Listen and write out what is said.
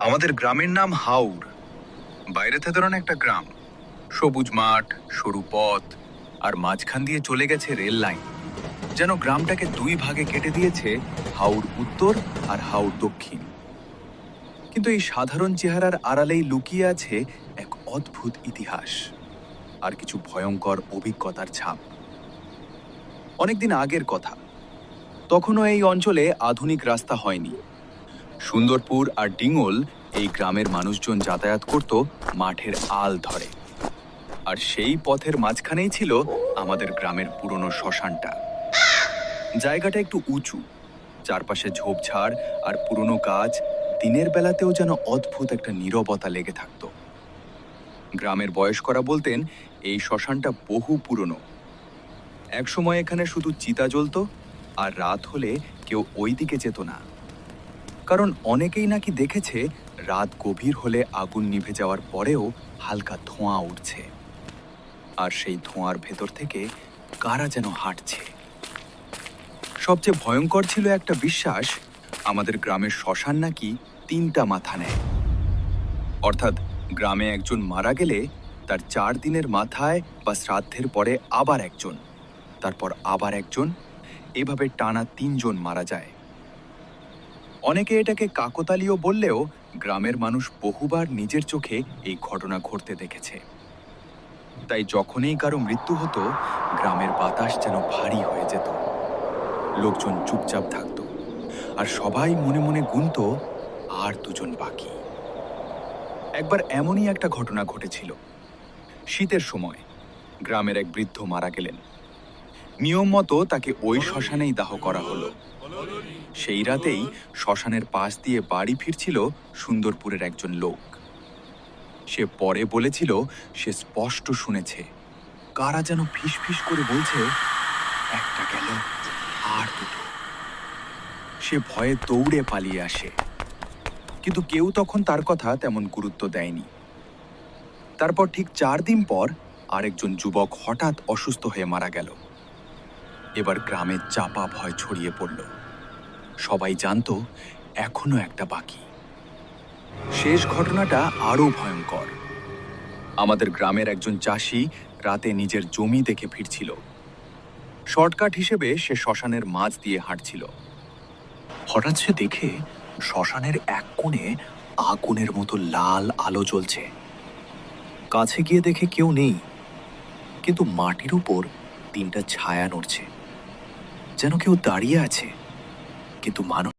আমাদের গ্রামের নাম হাওর। বাইরে থেকে ধরুন একটা গ্রাম, সবুজ মাঠ, সরু পথ, আর মাঝখান দিয়ে চলে গেছে রেল লাইন। যেন গ্রামটাকে দুই ভাগে কেটে দিয়েছে হাওর উত্তর আর হাওর দক্ষিণ। কিন্তু এই সাধারণ চেহারার আড়ালেই লুকিয়ে আছে এক অদ্ভুত ইতিহাস আর কিছু ভয়ঙ্কর অভিজ্ঞতার ছাপ। অনেকদিন আগের কথা, তখনও এই অঞ্চলে আধুনিক রাস্তা হয়নি। সুন্দরপুর আর ডিঙ্গল এই গ্রামের মানুষজন যাতায়াত করত মাঠের আল ধরে। আর সেই পথের মাঝখানেই ছিল আমাদের গ্রামের পুরনো শ্মশানটা। জায়গাটা একটু উঁচু, চারপাশে ঝোপঝাড় আর পুরনো গাছ। দিনের বেলাতেও যেন অদ্ভুত একটা নীরবতা লেগে থাকত। গ্রামের বয়স্করা বলতেন এই শ্মশানটা বহু পুরনো। একসময় এখানে শুধু চিতা জ্বলত, আর রাত হলে কেউ ওই দিকে যেত না। কারণ অনেকেই নাকি দেখেছে রাত গভীর হলে আগুন নিভে যাওয়ার পরেও হালকা ধোঁয়া উঠছে, আর সেই ধোঁয়ার ভেতর থেকে কারা যেন হাঁটছে। সবচেয়ে ভয়ঙ্কর ছিল একটা বিশ্বাস, আমাদের গ্রামের শ্মশান নাকি 3টা মাথা নেয়। অর্থাৎ গ্রামে একজন মারা গেলে তার 4 দিনের মাথায় বা শ্রাদ্ধের পরে আবার একজন, তারপর আবার একজন, এভাবে টানা 3 জন মারা যায়। অনেকে এটাকে কাকতালীয় বললেও গ্রামের মানুষ বহুবার নিজের চোখে এই ঘটনা ঘটতে দেখেছে। তাই যখনই কারো মৃত্যু হতো, গ্রামের বাতাস যেন ভারী হয়ে যেত। লোকজন চুপচাপ থাকত, আর সবাই মনে মনে গুনত আর 2 জন বাকি। একবার এমনই একটা ঘটনা ঘটেছিল। শীতের সময় গ্রামের এক বৃদ্ধ মারা গেলেন। নিয়ম মতো তাকে ওই শ্মশানেই দাহ করা হলো। সেই রাতেই শ্মশানের পাশ দিয়ে বাড়ি ফিরছিল সুন্দরপুরের একজন লোক। সে পরে বলেছিল সে স্পষ্ট শুনেছে কারা যেন ফিসফিস করে বলছে, একটা গেল আর 2টো। সে ভয়ে দৌড়ে পালিয়ে আসে, কিন্তু কেউ তখন তার কথা তেমন গুরুত্ব দেয়নি। তারপর ঠিক 4 দিন পর আরেকজন যুবক হঠাৎ অসুস্থ হয়ে মারা গেল। এবার গ্রামে চাপা ভয় ছড়িয়ে পড়ল। সবাই জানতো এখনো একটা বাকি। শেষ ঘটনাটা আরো ভয়ঙ্কর। আমাদের গ্রামের একজন চাষি রাতে নিজের জমি দেখে ফিরছিল। শর্টকাট হিসেবে সে শ্মশানের মাঝ দিয়ে হাঁটছিল। হঠাৎ সে দেখে শ্মশানের এক কোণে আগুনের মতো লাল আলো জ্বলছে। কাছে গিয়ে দেখে কেউ নেই, কিন্তু মাটির উপর 3টা ছায়া নড়ছে, যেন কেউ দাঁড়িয়ে আছে, কিন্তু মানুষ